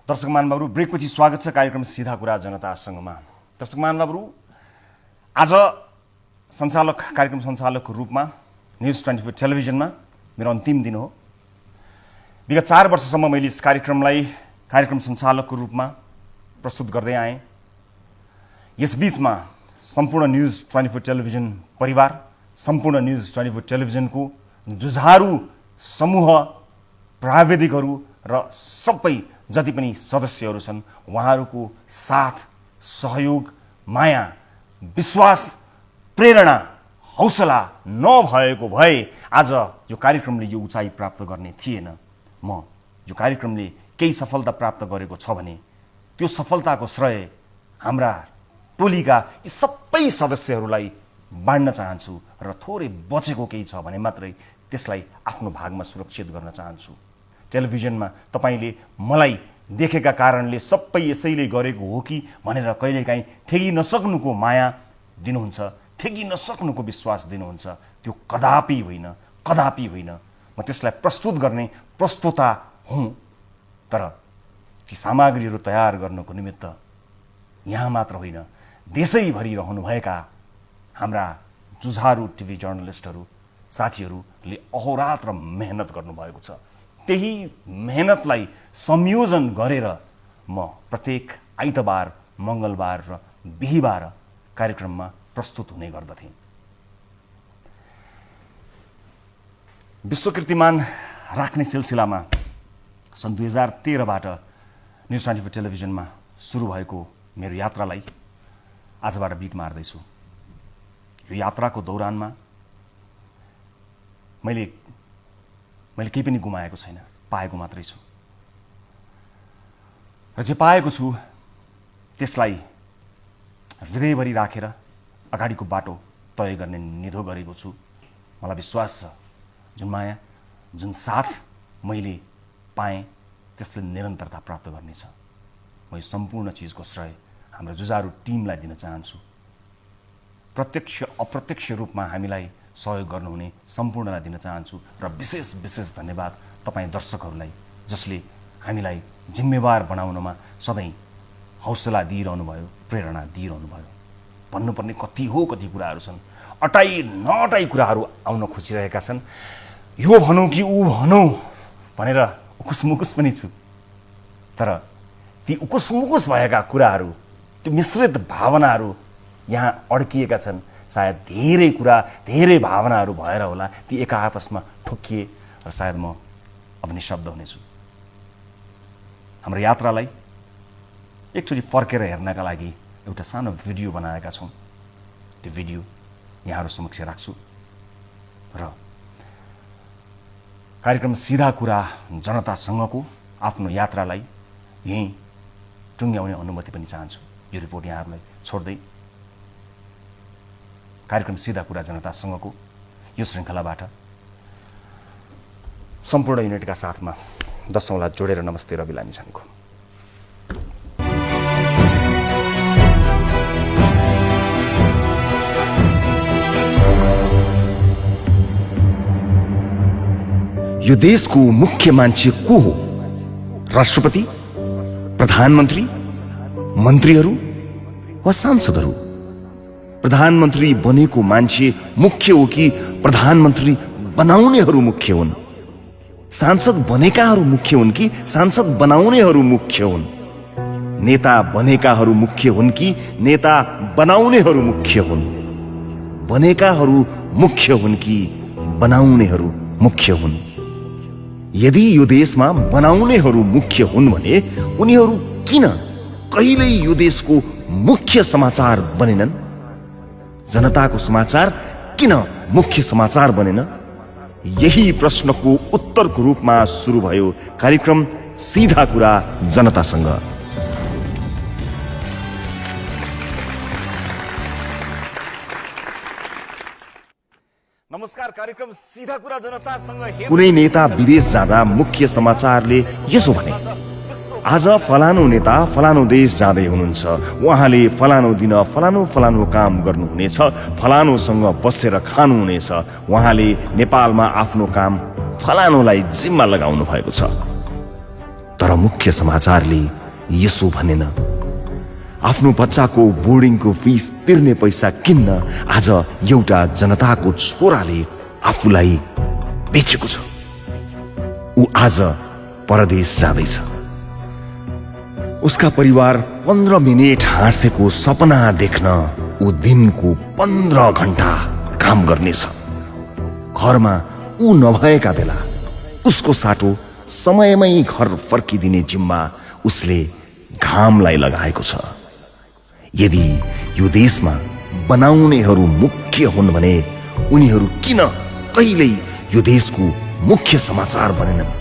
दर्शक महानुभावहरु, ब्रेकपछि स्वागत छ कार्यक्रम सीधा कुरा जनतासँगमा। दर्शक महानुभावहरु, आज कार्यक्रम सञ्चालकको रूपमा न्यूज 24 टेलिभिजनमा मेरो अन्तिम दिन हो। विगत 4 वर्षसम्म मैले यस कार्यक्रमलाई कार्यक्रम सञ्चालकको रूपमा प्रस्तुत गर्दै आएँ। यस बीचमा सम्पूर्ण न्यूज 24 टेलिभिजन परिवार, सम्पूर्ण न्यूज 24 टेलिभिजनको जुझारू समूह, प्राविधिकहरू र सबै जति पनि सदस्यहरू छन्, उहाँहरूको साथ, सहयोग, माया, विश्वास, प्रेरणा, हौसला नभएको भए आज यो कार्यक्रमले यो उचाइ प्राप्त गर्ने थिएन। यो कार्यक्रमले केही सफलता प्राप्त गरेको छ भने त्यो सफलताको श्रेय हाम्रा टोलीका यी सबै सदस्यहरूलाई बाँड्न चाहन्छु र थोरै बचेको केही छ भने मात्रै त्यसलाई आफ्नो भागमा सुरक्षित गर्न चाहन्छु। टेलिभिजनमा तपाईले मलाई देखेका कारणले सबै यसैले गरेको हो कि भनेर कहिलेकाहीँ ठेगी नसक्नुको माया दिनुहुन्छ, ठेगी नसक्नुको विश्वास दिनुहुन्छ। त्यो कदापि होइन, कदापि होइन। म त्यसलाई प्रस्तुत गर्ने प्रस्तुता हुँ, तर ती सामग्रीहरू तयार गर्नको निमित्त यहाँ मात्र होइन, देशैभरि रहनुभएका हाम्रा जुझारू टिभी जर्नलिस्टहरू साथीहरूले अहोरात्र मेहनत गर्नुभएको छ। त्यही मेहनतलाई संयोजन गरेर म प्रत्येक आइतबार, मङ्गलबार र बिहीबार कार्यक्रममा प्रस्तुत हुने गर्दथेँ। विश्वकीर्तिमान राख्ने सिलसिलामा सन् 2013बाट न्यूज 24 टेलिभिजनमा सुरु भएको मेरो यात्रालाई आजबाट बिट मार्दैछु। यो यात्राको दौरानमा मैले केही पनि गुमाएको छैन, पाएको मात्रै छु। र जे पाएको छु त्यसलाई हृदयभरि राखेर अगाडिको बाटो तय गर्ने निधो गरेको छु। मलाई विश्वास छ जुन माया, जुन साथ मैले पाएँ त्यसले निरन्तरता प्राप्त गर्नेछ। म यो सम्पूर्ण चिजको श्रेय हाम्रो जुझारू टिमलाई दिन चाहन्छु। प्रत्यक्ष अप्रत्यक्ष रूपमा हामीलाई सहयोग गर्नुहुने सम्पूर्णलाई दिन चाहन्छु र विशेष धन्यवाद तपाईँ दर्शकहरूलाई, जसले हामीलाई जिम्मेवार बनाउनमा सधैँ हौसला दिइरहनु भयो, प्रेरणा दिइरहनु भयो। भन्नुपर्ने कति कुराहरू छन्, अटाई नअटाई कुराहरू आउन खोजिरहेका छन्। यो भनौँ कि ऊ भनौँ भनेर उकुस पनि छु, तर ती उकुस भएका कुराहरू, त्यो मिश्रित भावनाहरू यहाँ अड्किएका छन्। सायद धेरै कुरा, धेरै भावनाहरू भएर होला ती एका आपसमा ठोकिए र सायद म अब निशब्द हुनेछु। हाम्रो यात्रालाई एकचोटि फर्केर हेर्नका लागि एउटा सानो भिडियो बनाएका छौँ। त्यो भिडियो यहाँहरू समक्ष राख्छु र कार्यक्रम सीधा कुरा जनतासँगको आफ्नो यात्रालाई यहीँ टुङ्ग्याउने अनुमति पनि चाहन्छु। यो रिपोर्ट यहाँहरूलाई छोड्दै कार्यक्रम सीधा कुरा जनतासँगको यो श्रृङ्खलाबाट सम्पूर्ण युनिटका साथमा 10 औँला जोडेर नमस्ते रवि लामिछानेको। यो देशको मुख्य मान्छे को हो? राष्ट्रपति, प्रधानमन्त्री, मन्त्रीहरू वा सांसदहरू? प्रधानमन्त्री बनेको मान्छे मुख्य हो कि प्रधानमन्त्री बनाउनेहरू मुख्य हुन्? सांसद बनेकाहरू मुख्य हुन् कि सांसद बनाउनेहरू मुख्य हुन्? नेता बनेकाहरू मुख्य हुन् कि नेता बनाउनेहरू मुख्य हुन्? बनेकाहरू मुख्य हुन् कि बनाउनेहरू मुख्य हुन्? यदि यो देशमा बनाउनेहरू मुख्य हुन् भने उनीहरू किन कहिल्यै यो देशको मुख्य समाचार बनेनन्? जनताको समाचार किन मुख्य समाचार बनेन? यही प्रश्नको उत्तरको रूपमा सुरु भयो कार्यक्रम सीधा कुरा जनतासँग। नमस्कार, कार्यक्रम सीधा कुरा जनतासँग। कुनै नेता विदेश जाँदा मुख्य समाचारले यसो भने, आज फलानु नेता फलानु देश जाँदै हुनुहुन्छ, उहाँले फलानु दिन फलानु काम गर्नुहुनेछ, फलानुसँग बसेर खानुहुनेछ, उहाँले नेपालमा आफ्नो काम फलानुलाई जिम्मा लगाउनु भएको छ। तर मुख्य समाचारले यसो भनेन। आफ्नो बच्चाको बोर्डिङको फिस तिर्ने पैसा किन्न आज एउटा जनताको छोराले आफूलाई बेचेको छ। ऊ आज परदेश जाँदैछ। उसका परिवार 15 मिनेट हाँसेको सपना देख्न ऊ दिनको 15 घण्टा काम गर्नेछ। घरमा ऊ नभएका बेला उसको साटो समयमै घर फर्किदिने जिम्मा उसले घामलाई लगाएको छ। यदि यो देशमा बनाउनेहरू मुख्य हुन् भने उनीहरू किन कहिल्यै यो देशको मुख्य समाचार बनेनन्?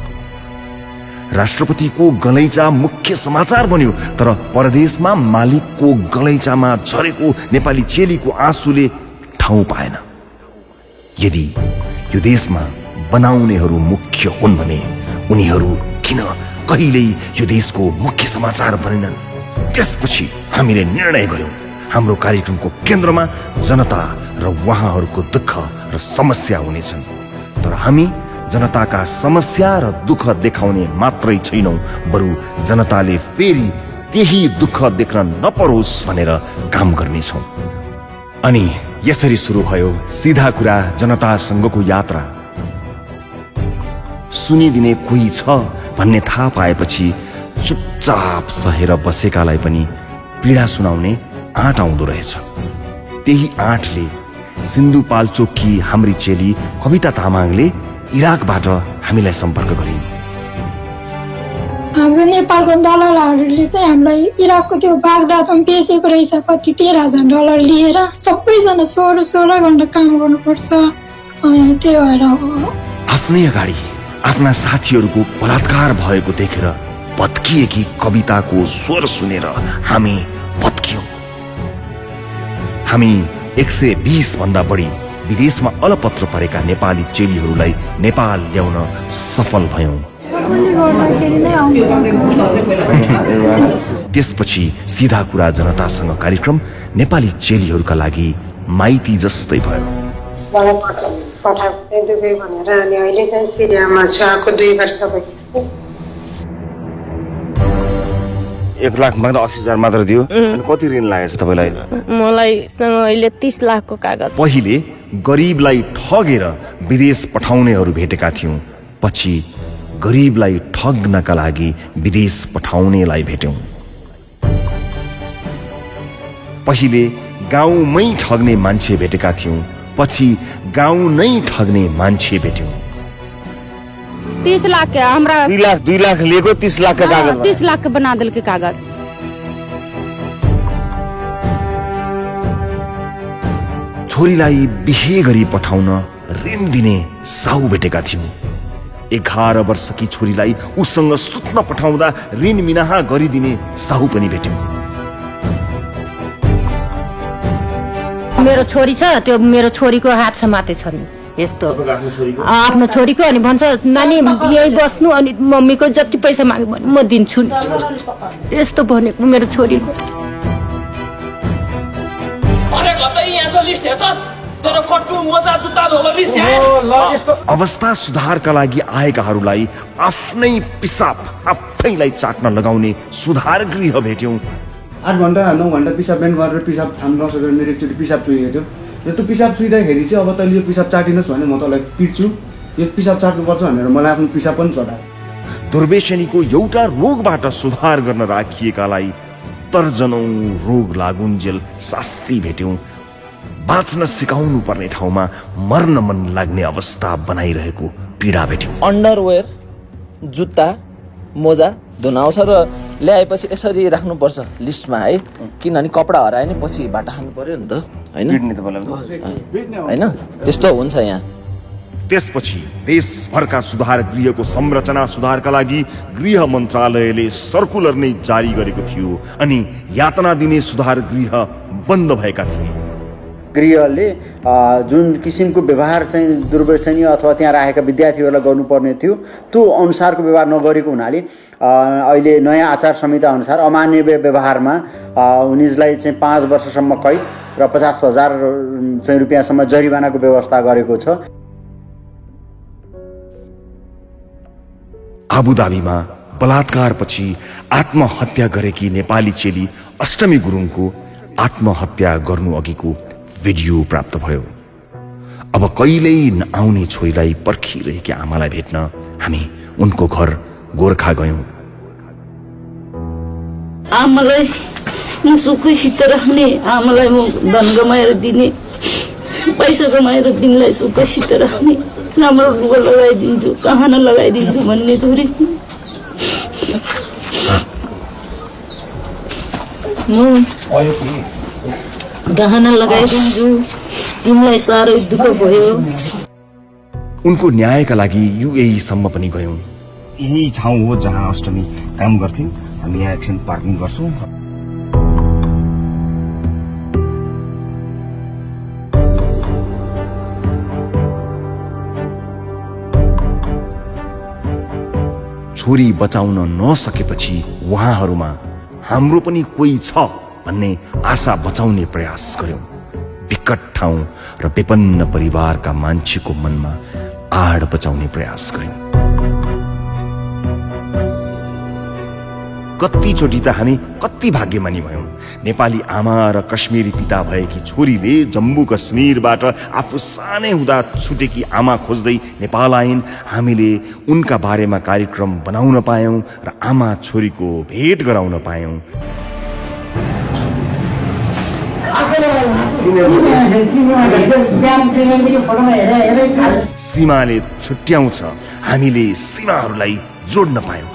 राष्ट्रपतिको गलैँचा मुख्य समाचार बन्यो, तर परदेशमा मालिकको गलैँचामा झरेको नेपाली चेलीको आँसुले ठाउँ पाएन। यदि यो देशमा बनाउनेहरू मुख्य हुन् भने उनीहरू किन कहिल्यै यो देशको मुख्य समाचार बनेनन्? त्यसपछि हामीले निर्णय गर्यौं हाम्रो कार्यक्रमको केन्द्रमा जनता र उहाँहरूको दुःख र समस्या हुनेछन्। तर हामी जनताका समस्या र दुःख देखाउने मात्रै छैनौं, बरु जनताले फेरि त्यही दुःख देख्न नपरोस् भनेर काम गर्नेछौं। अनि यसरी सुरु भयो सिधा कुरा जनतासँगको यात्रा। सुनिदिने कोही छ भन्ने थाहा पाएपछि चुपचाप सहेर बसेकालाई पनि पीडा सुनाउने आँट आउँदो रहेछ। त्यही आँटले सिन्धुपाल्चोककी हाम्री चेली कविता तामाङले इराकबाट हामीलाई सम्पर्क गरिन्। हाम्रो नेपालको दलालहरूले चाहिँ हामीलाई इराकको त्यो बागदादमा बेचेको रहेछ, कति $13,000 लिएर। सबैजना 16 घण्टा काम गर्नुपर्छ। त्यही भएर आफ्नै अगाडि आफ्ना साथीहरूको बलात्कार भएको देखेर भत्किएकी कविताको स्वर सुनेर हामी भत्कियौं। हामी 120 भन्दा बढी विदेशमा अलपत्र परेका नेपाली चेलीहरूलाई नेपाल ल्याउन सफल भयौं। त्यसपछि सिधा कुरा जनतासँग कार्यक्रम नेपाली चेलीहरूका लागि माइती जस्तै भयो। पठाएको दुबई भनेर अनि अहिले चाहिँ सिरियामा छ, आएको 2 वर्ष भइसक्यो। 1,80,000 मात्र दियो। अनि कति ऋण लागेछ तपाईलाई? मलाई अहिले 30 लाखको कागज। पहिले गरीबलाई ठगेर विदेश पठाउनेहरू भेटेका थियौं, पछि गरीबलाई ठग्नका लागि विदेश पठाउनेलाई भेट्यौं। पहिले गाउँमै ठग्ने मान्छे भेटेका थियौं, पछि गाउँ नै ठग्ने मान्छे भेट्यौं। 30 लाख के हमरा 2 लाख लिएको 30 लाख का कागज 30 लाख के बना दिल के कागज। छोरीलाई बिहे गरी पठाउन ऋण दिने साहु भेटेका थियौं। 11 वर्षकी छोरीलाई उसँग सुत्न पठाउँदा ऋण मिनाहा गरिदिने साहु पनि भेट्यौं। मेरो छोरी छ, त्यो मेरो छोरीको हात समाते छ नि यस्तो आफ्नो छोरीको। अनि भन्छ नानी यही बस्नु, अनि मम्मीको जति पैसा माग्यो भने म दिन्छु नि, त्यस्तो भनेको मेरो छोरीको। अवस्था सुधारका लागि आएकाहरूलाई आफ्नै पिसाब आफैलाई चाट्न लगाउने सुधार गृह भेट्यौं। 8 घण्टा 9 घण्टा पिसाब बेन्ड गरेर पिसाब थाम्न नसकेर मेरो एकचोटि पिसाब चुहिएको थियो। र त्यो पिसाब चुहिँदाखेरि चाहिँ अब तैँले यो पिसाब चाटिनुहोस् भने म तँलाई पिट्छु, यो पिसाब चाट्नुपर्छ भनेर मलाई आफ्नो पिसाब पनि चटायो। दुर्व्यसनीको एउटा रोगबाट सुधार गर्न राखिएकालाई दर्जनौं रोग लागुन्जेल शास्ति भेट्यौं। बाँच्न सिकाउनु पर्ने ठाउँमा मर्न मन लाग्ने अवस्था बनाइरहेको पीडा भेट्यौं। अन्डरवेयर, जुत्ता, मोजा धुन आउँछ र ल्याएपछि यसरी राख्नुपर्छ लिस्टमा है, किनभने कपडा हरायो नि पछि भाटा खानु पर्यो नि त, होइन? त्यस्तो हुन्छ यहाँ। त्यसपछि देशभरका सुधार गृहको संरचना सुधारका लागि गृह मन्त्रालयले सर्कुलर नै जारी गरेको थियो, अनि यातना दिने सुधार गृह बन्द भएका थिए। गृहले जुन किसिमको व्यवहार चाहिँ दुर्व्यसनीय अथवा त्यहाँ राखेका विद्यार्थीहरूलाई गर्नुपर्ने थियो त्यो अनुसारको व्यवहार नगरेको हुनाले अहिले नयाँ आचार संहिता अनुसार अमान्य व्यवहारमा उनीहरूलाई चाहिँ 5 वर्षसम्म कैद र 50,000 रुपियाँसम्म जरिवानाको व्यवस्था गरेको छ। आबुधाबीमा बलात्कारपछि आत्महत्या गरेकी नेपाली चेली अष्टमी गुरुङको आत्महत्या गर्नु अघिको भिडियो प्राप्त भयो। अब कहिल्यै नआउने छोरीलाई पर्खिरहेकी आमालाई भेट्न हामी उनको घर गोर्खा गयौं। आमालाई म सुखसित राख्ने, आमालाई म धन कमाएर दिने, पैसा कमाएर दिनलाई सुखसित राख्ने, राम्रो लुगा लगाइदिन्छु, गहना लगाइदिन्छु भन्ने छोरी। म गहना लगाइदिन्छु, तिमीलाई साह्रै दुःख भयो। उनको न्यायका लागि युएई सम्म पनि गयौं। यही ठाउँ हो जहाँ अष्टमी काम गर्थिन्। हामी यहाँ एकछिन पार्किङ गर्छौं। छोरी बचाउन नसकेपछि उहाँहरूमा हाम्रो पनि कोही छ भन्ने आशा बचाउने प्रयास गर्यौं। विकट ठाउँ र विपन्न परिवारका मान्छेको मनमा आड बचाउने प्रयास गर्यौं। कतिचोटि त हामी कति भाग्यमानी भयौं। नेपाली आमा र कश्मीरी पिता भएकी छोरीले जम्मू कश्मीरबाट आफू सानै हुँदा छुटेकी आमा खोज्दै नेपाल आइन्। हामीले उनका बारेमा कार्यक्रम बनाउन पायौं र आमा छोरीको भेट गराउन पायौं। सीमाले छुट्याउँछ, हामीले सीमाहरूलाई जोड्न पायौं।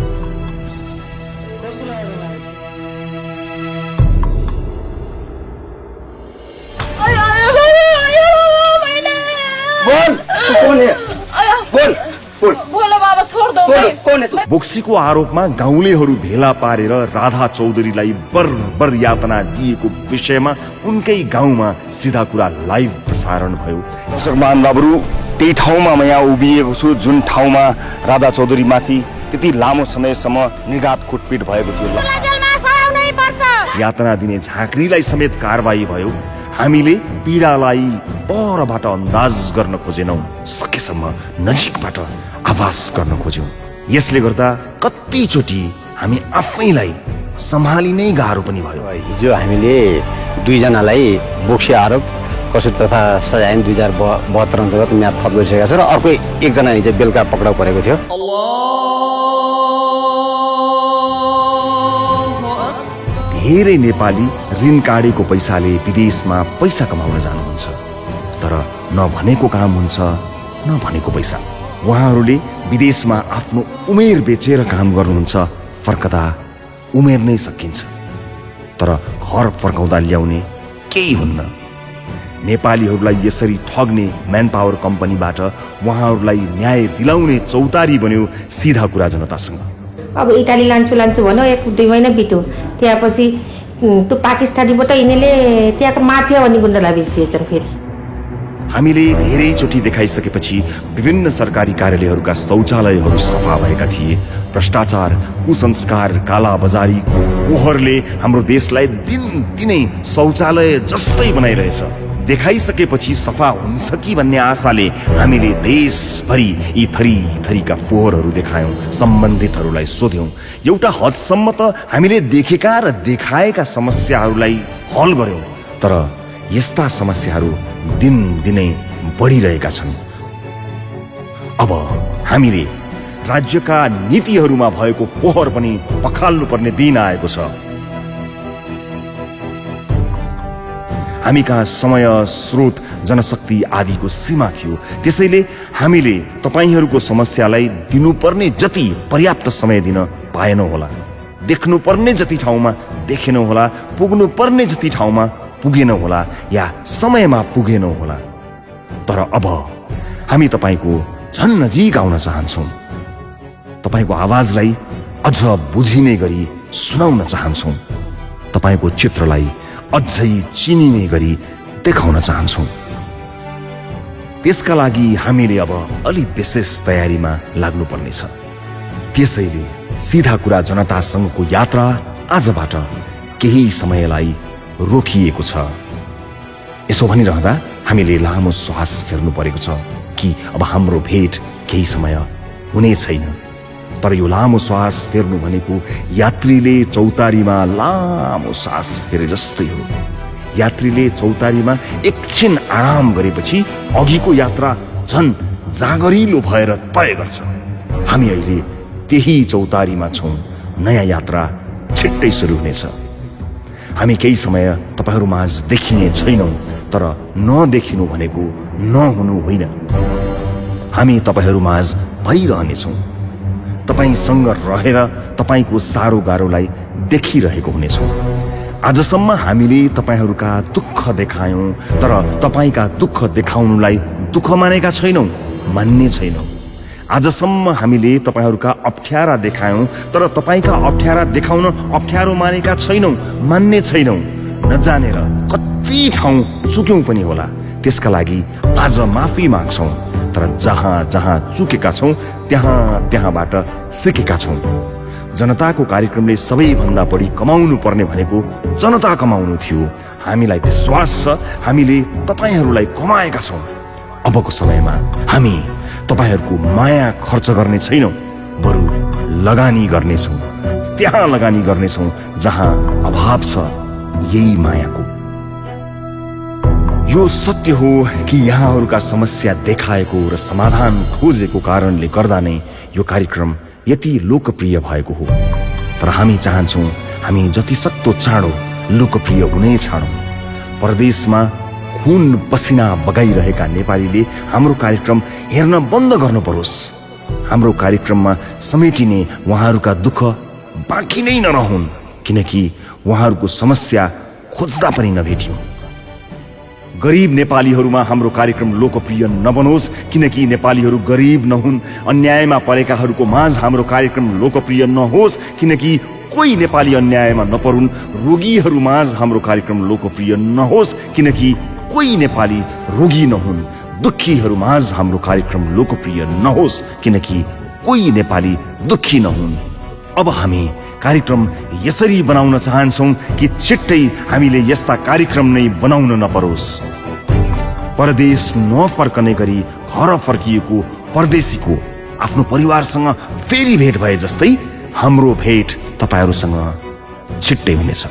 बोक्सीको आरोपमा गाउँलेहरू भेला पारेर राधा चौधरीलाई बर्बर यातना दिएको विषयमा उनकै गाउँमा सिधा कुरा लाइभ प्रसारण भयो। मान बाबु, त्यही ठाउँमा म यहाँ उभिएको छु जुन ठाउँमा राधा चौधरी माथि त्यति लामो समयसम्म निर्घात कुटपिट भएको थियो। यातना दिने झाँक्रीलाई समेत कारबाही भयो। हामीले पीडालाई परबाट अन्दाज गर्न खोजेनौं, सकेसम्म नजिकबाट आभास गर्न खोज्यौं। यसले गर्दा कतिचोटि हामी आफैलाई सम्हालिनै गाह्रो पनि भयो। हिजो हामीले दुईजनालाई बोक्सी आरोप कसरी तथा सजाय 2072 अन्तर्गत म्याद थप गरिसकेका छ र अर्को एकजना हिजो बेलुका पक्राउ परेको थियो। धेरै नेपाली ऋण काटेको पैसाले विदेशमा पैसा कमाउन जानुहुन्छ, तर नभनेको काम हुन्छ, नभनेको पैसा। उहाँहरूले विदेशमा आफ्नो उमेर बेचेर काम गर्नुहुन्छ। फर्कदा उमेर नै सकिन्छ, तर घर फर्काउँदा ल्याउने केही हुन्न। नेपालीहरूलाई यसरी ठग्ने म्यान पावर कम्पनीबाट उहाँहरूलाई न्याय दिलाउने चौतारी बन्यो सिधा कुरा जनतासँग। अब इटाली लान्छु भन्यो, 1-2 महिना बित्यो। त्यसपछि त्यो पाकिस्तानीबाट यिनीहरूले त्यहाँको माफिया भन्ने गुन्डालाई बेचिदिएछन्। फेरि हामीले धेरैचोटि देखाइसकेपछि विभिन्न सरकारी कार्यालयहरूका शौचालयहरू सफा भएका थिए। भ्रष्टाचार, कुसंस्कार, कालाबजारीको फोहोरले हाम्रो देशलाई दिनदिनै शौचालय जस्तै बनाइरहेछ। देखाइसकेपछि सफा हुन्छ कि भन्ने आशाले हामीले देशभरि यी थरी थरीका फोहोरहरू देखायौं, सम्बन्धितहरूलाई सोध्यौं। एउटा हदसम्म त हामीले देखेका र देखाएका समस्याहरूलाई हल गर्यौं, तर यस्ता समस्याहरू दिनदिनै बढिरहेका छन्। अब हामीले राज्यका नीतिहरूमा भएको फोहोर पनि पखाल्नुपर्ने दिन आएको छ। हामी कहाँ समय, स्रोत, जनशक्ति आदिको सीमा थियो। त्यसैले हामीले तपाईहरूको समस्यालाई दिनुपर्ने जति पर्याप्त समय दिन पाएनौं होला। देख्नुपर्ने जति ठाउँमा देखेनौं होला, पुग्नुपर्ने जति ठाउँमा पुगेनौं होला, या समयमा पुगेनौं होला। तर अब हामी तपाईको झन् नजिक आउन चाहन्छौं। तपाईको आवाजलाई अझ बुझिने गरी सुनाउन चाहन्छौं। तपाईको चित्रलाई अझै चिनिने गरी देखाउन चाहन्छौं। त्यसका लागि हामीले अब अलि विशेष तयारीमा लाग्नुपर्नेछ। त्यसैले सिधा कुरा जनतासँगको यात्रा आजबाट केही समयलाई रोकिएको छ। यसो भनिरहँदा हामीले लामो श्वास फेर्नु परेको छ कि अब हाम्रो भेट केही समय हुने छैन। तर यो लामो श्वास फेर्नु भनेको यात्रीले चौतारीमा लामो सास फेरे जस्तै हो। यात्रीले चौतारीमा एकछिन आराम गरेपछि अघिको यात्रा झन् जागरिलो भएर तय गर्छ। हामी अहिले त्यही चौतारीमा छौँ। नयाँ यात्रा छिट्टै सुरु हुनेछ। हामी केही समय तपाईहरू माझ देखिने छैनौँ, तर नदेखिनु भनेको नहुनु होइन। हामी तपाईहरू माझ भइरहनेछौँ। तपाईसँग रहेर तपाईको सारो गाह्रोलाई देखिरहेको हुनेछौँ। आजसम्म हामीले तपाईहरूका दुःख देखायौँ, तर तपाईका दुःख देखाउनुलाई दुःख मानेका छैनौँ, मान्ने छैनौँ। आजसम्म हामीले तपाईहरूका अप्ठ्यारा देखायौँ, तर तपाईका अप्ठ्यारा देखाउन अप्ठ्यारो मानेका छैनौँ, मान्ने छैनौँ। नजानेर कति ठाउँ चुक्यौँ पनि होला, त्यसका लागि आज माफी माग्छौँ। तर जहाँ जहाँ चुकेका छौँ त्यहाँबाट सिकेका छौँ। जनताको कार्यक्रमले सबैभन्दा बढी कमाउनु पर्ने भनेको जनता कमाउनु थियो। हामीलाई विश्वास छ हामीले तपाईहरूलाई कमाएका छौँ। अबको समयमा हामी तपाईहरूको माया खर्च गर्ने छैनौँ, बरु लगानी गर्नेछौँ। त्यहाँ लगानी गर्नेछौँ जहाँ अभाव छ यही मायाको। यो सत्य हो कि यहाँहरूका समस्या देखाएको र समाधान खोजेको कारणले गर्दा नै यो कार्यक्रम यति लोकप्रिय भएको हो। तर हामी चाहन्छौँ हामी जति सक्दो चाँडो लोकप्रिय हुनै छाडौँ। परदेशमा खुन पसिना बगाइरहेका नेपालीले हाम्रो कार्यक्रम हेर्न बन्द गर्नु परोस्। हाम्रो कार्यक्रममा समेटिने उहाँहरूका दुःख बाँकी नै नरहुन्, किनकि उहाँहरूको समस्या खोज्दा पनि नभेटियो। गरीब नेपालीहरूमा हाम्रो कार्यक्रम लोकप्रिय नबनोस्, किनकि नेपालीहरू गरीब नहुन्। अन्यायमा परेकाहरूको माझ हाम्रो कार्यक्रम लोकप्रिय नहोस्, किनकि कोही नेपाली अन्यायमा नपरुन्। रोगीहरू माझ हाम्रो कार्यक्रम लोकप्रिय नहोस्, किनकि कोही नेपाली रोगी नहुन्। दुखीहरू माझ हाम्रो कार्यक्रम लोकप्रिय नहोस्, किनकि कोही नेपाली दुखी नहुन्। अब हामी कार्यक्रम यसरी बनाउन चाहन्छौँ कि छिट्टै हामीले यस्ता कार्यक्रम नै बनाउन नपरोस्। परदेश नफर्कने गरी घर फर्किएको परदेशीको आफ्नो परिवारसँग फेरि भेट भए जस्तै हाम्रो भेट तपाईहरूसँग छिट्टै हुनेछ।